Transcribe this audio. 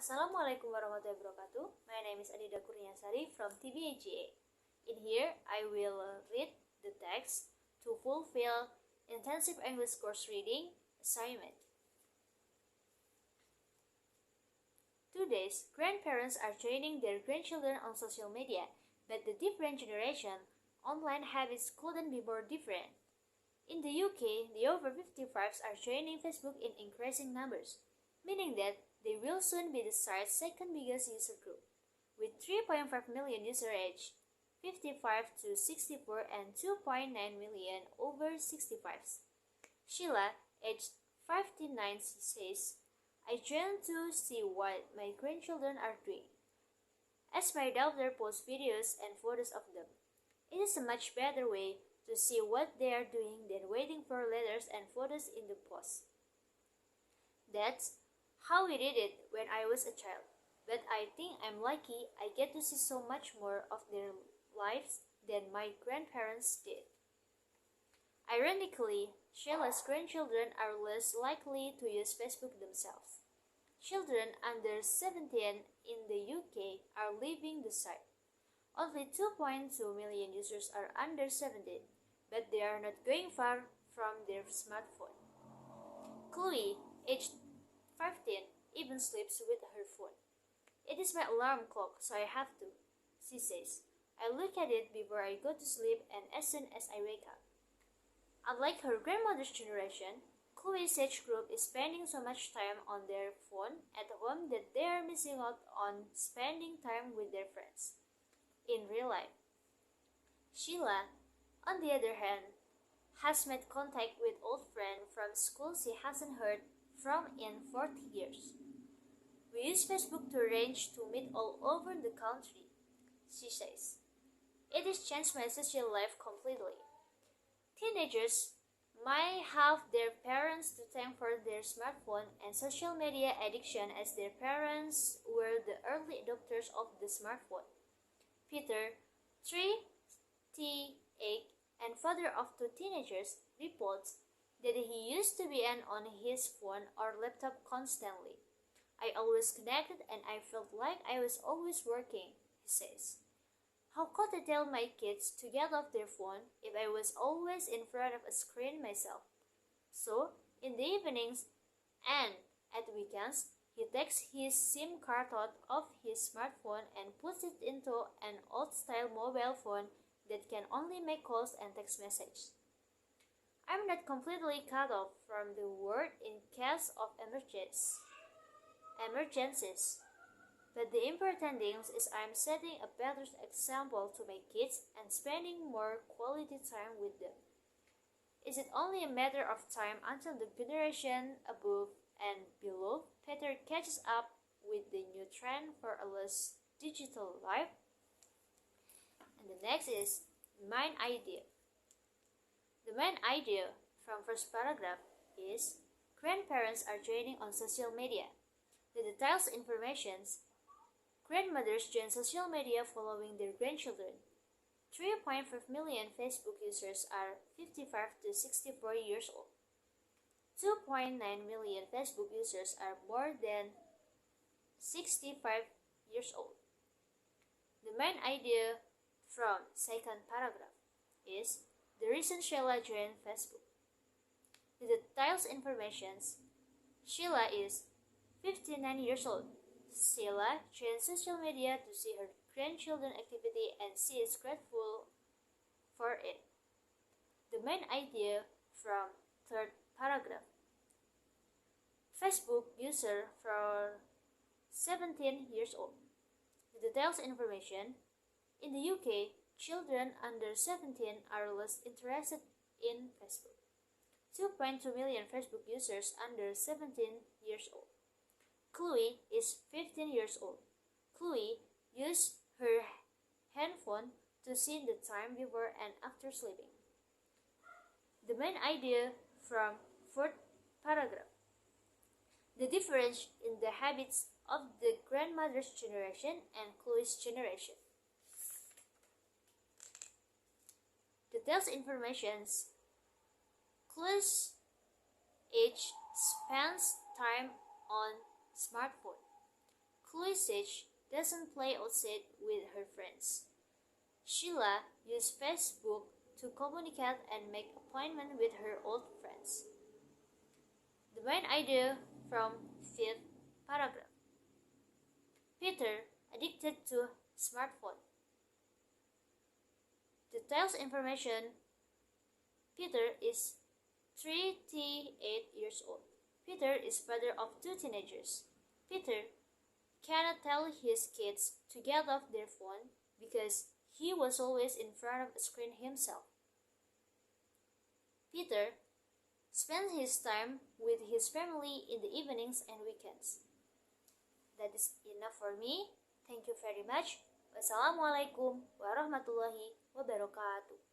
Assalamualaikum warahmatullahi wabarakatuh. My name is Anida Kurniasari from TBAGA. In here, I will read the text to fulfill intensive English course reading assignment. Today's grandparents are training their grandchildren on social media, but the different generation online habits couldn't be more different. In the UK, the over 55s are joining Facebook in increasing numbers, meaning that they will soon be the site's second biggest user group, with 3.5 million user aged 55 to 64 and 2.9 million over 65s. Sheila, aged 59, says, "I joined to see what my grandchildren are doing. As my daughter posts videos and photos of them, it is a much better way to see what they are doing than waiting for letters and photos in the post. That's how we did it when I was a child, but I think I'm lucky I get to see so much more of their lives than my grandparents did." Ironically, Sheila's grandchildren are less likely to use Facebook themselves. Children under 17 in the UK are leaving the site. Only 2.2 million users are under 17, but they are not going far from their smartphone. Chloe, aged 15, even sleeps with her phone. "It is my alarm clock, so I have to," she says. "I look at it before I go to sleep and as soon as I wake up." Unlike her grandmother's generation, Chloe's age group is spending so much time on their phone at home that they are missing out on spending time with their friends in real life. Sheila, on the other hand, has made contact with old friends from school she hasn't heard from in 40 years. "We use Facebook to arrange to meet all over the country," she says. "It has changed my social life completely." Teenagers might have their parents to thank for their smartphone and social media addiction, as their parents were the early adopters of the smartphone. Peter, 38 and father of two teenagers, reports that he used to be on his phone or laptop constantly. "I always connected and I felt like I was always working," he says. "How could I tell my kids to get off their phone if I was always in front of a screen myself?" So, in the evenings and at weekends, he takes his SIM card out of his smartphone and puts it into an old-style mobile phone that can only make calls and text messages. "I'm not completely cut off from the world in case of emergencies. But the important thing is I'm setting a better example to my kids and spending more quality time with them. Is it only a matter of time until the generation above and below Peter catches up with the new trend for a less digital life?" And the next is the main idea. The main idea from first paragraph is grandparents are joining on social media. The details informations: grandmothers join social media following their grandchildren. 3.5 million Facebook users are 55 to 64 years old. 2.9 million Facebook users are more than 65 years old. The main idea from second paragraph is the reason Sheila joined Facebook. The details informations: Sheila is 59 years old. Sheila joins social media to see her grandchildren activity and she is grateful for it. The main idea from third paragraph: Facebook user for 17 years old. The details information: in the UK, children under 17 are less interested in Facebook. 2.2 million Facebook users under 17 years old. Chloe is 15 years old. Chloe used her handphone to see the time before and after sleeping. The main idea from fourth paragraph: the difference in the habits of the grandmother's generation and Chloe's generation. Details informations: Chloe's age spends time on smartphone. Khluisich doesn't play outside with her friends. Sheila used Facebook to communicate and make appointments with her old friends. The main idea from fifth paragraph. Peter addicted to smartphone. Details information. Peter is 38 years old. Peter is father of 2 teenagers. Peter cannot tell his kids to get off their phone because he was always in front of a screen himself. Peter spends his time with his family in the evenings and weekends. That is enough for me. Thank you very much. Wassalamualaikum warahmatullahi wabarakatuh.